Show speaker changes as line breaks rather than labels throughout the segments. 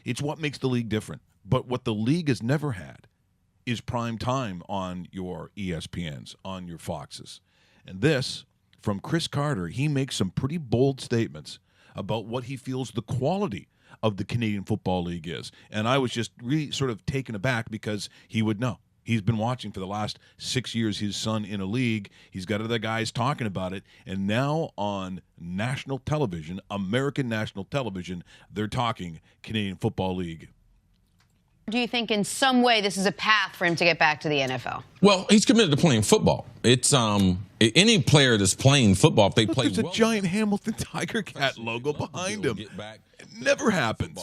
It's what makes the league different. But what the league has never had is prime time on your ESPNs, on your Foxes. And this, from Chris Carter, he makes some pretty bold statements about what he feels the quality of the Canadian Football League is. And I was just really sort of taken aback because he would know. He's been watching for the last 6 years his son in a league. He's got other guys talking about it. And now on national television, American national television, they're talking Canadian Football League.
Do you think in some way this is a path for him to get back to the NFL?
Well, he's committed to playing football. It's any player that's playing football, if they play
There's a giant Hamilton Tiger Cat logo behind him. It never happens.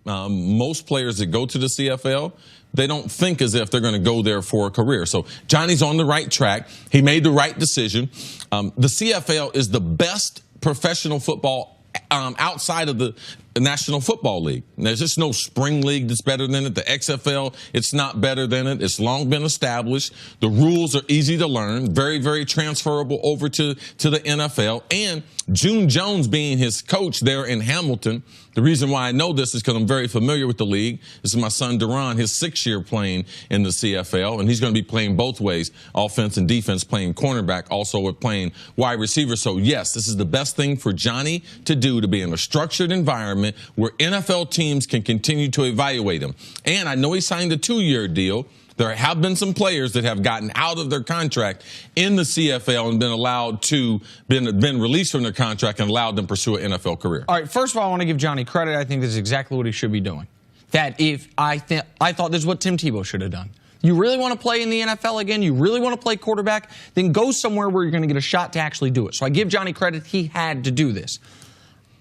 Most players that go to the CFL, they don't think as if they're going to go there for a career. So Johnny's on the right track. He made the right decision. The CFL is the best professional football outside of the National Football League. There's just no spring league that's better than it. The XFL, it's not better than it. It's long been established. The rules are easy to learn, very, very transferable over to the NFL. And June Jones being his coach there in Hamilton, the reason why I know this is because I'm very familiar with the league. This is my son, Duran, his 6th year playing in the CFL, and he's going to be playing both ways, offense and defense, playing cornerback, also with playing wide receiver. So, yes, this is the best thing for Johnny to do, to be in a structured environment where NFL teams can continue to evaluate him. And I know he signed a 2-year deal. There have been some players that have gotten out of their contract in the CFL and been allowed to, been released from their contract and allowed them to pursue an NFL career.
All right, first of all, I want to give Johnny credit. I think this is exactly what he should be doing. That if I thought this is what Tim Tebow should have done. You really want to play in the NFL again? You really want to play quarterback? Then go somewhere where you're going to get a shot to actually do it. So I give Johnny credit. He had to do this.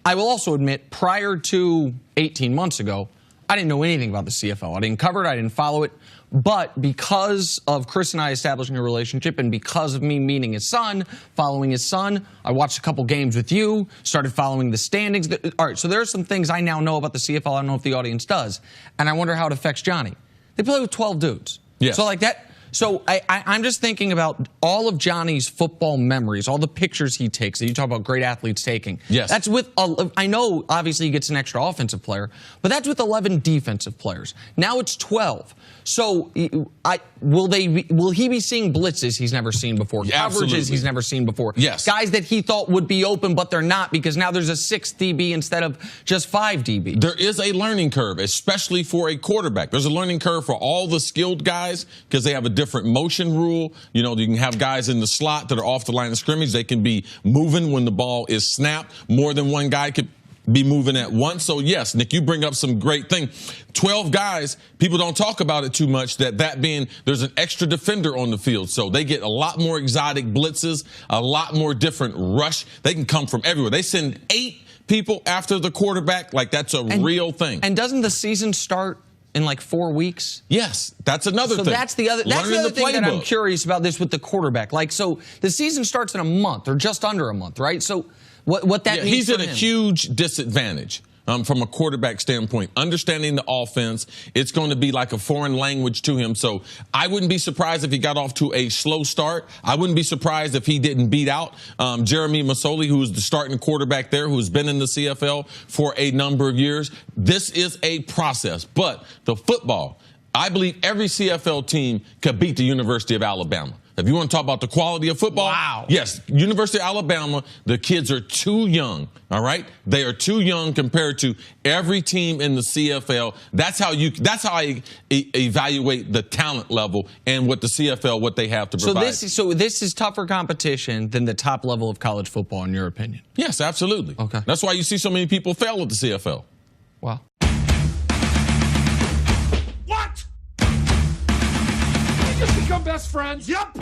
I will also admit, prior to 18 months ago, I didn't know anything about the CFL. I didn't cover it. I didn't follow it. But because of Chris and I establishing a relationship and because of me meeting his son, following his son, I watched a couple games with you, started following the standings. All right, so there are some things I now know about the CFL. I don't know if the audience does. And I wonder how it affects Johnny. They play with 12 dudes.
Yes.
So like that. So I'm just thinking about all of Johnny's football memories, all the pictures he takes that you talk about great athletes taking.
Yes.
That's with, I know obviously he gets an extra offensive player, but that's with 11 defensive players. Now it's 12. So will he be seeing blitzes he's never seen before?
Yeah,
coverages he's never seen before?
Yes.
Guys that he thought would be open, but they're not because now there's a 6th DB instead of just 5 DB.
There is a learning curve, especially for a quarterback. There's a learning curve for all the skilled guys because they have a different motion rule. You know, you can have guys in the slot that are off the line of scrimmage. They can be moving when the ball is snapped. More than one guy could be moving at once. So, yes, Nick, you bring up some great thing. 12 guys, people don't talk about it too much, that being there's an extra defender on the field. So they get a lot more exotic blitzes, a lot more different rush. They can come from everywhere. They send 8 people after the quarterback. Like, that's a real thing.
And doesn't the season start in like 4 weeks?
Yes, that's another thing.
So that's the other thing that I'm curious about this with the quarterback. Like, so the season starts in a month or just under a month, right? So what that means
he's
for
at
him.
a huge disadvantage from a quarterback standpoint. Understanding the offense, it's going to be like a foreign language to him. So I wouldn't be surprised if he got off to a slow start. I wouldn't be surprised if he didn't beat out Jeremy Masoli, who is the starting quarterback there, who's been in the CFL for a number of years. This is a process. But the football, I believe every CFL team could beat the University of Alabama. If you want to talk about the quality of football, wow. Yes, University of Alabama, the kids are too young, all right? They are too young compared to every team in the CFL. That's how I evaluate the talent level and what the CFL, what they have to provide.
So this is tougher competition than the top level of college football, in your opinion?
Yes, absolutely.
Okay.
That's why you see so many people fail at the CFL.
Wow.
What? We just become best friends? Yep.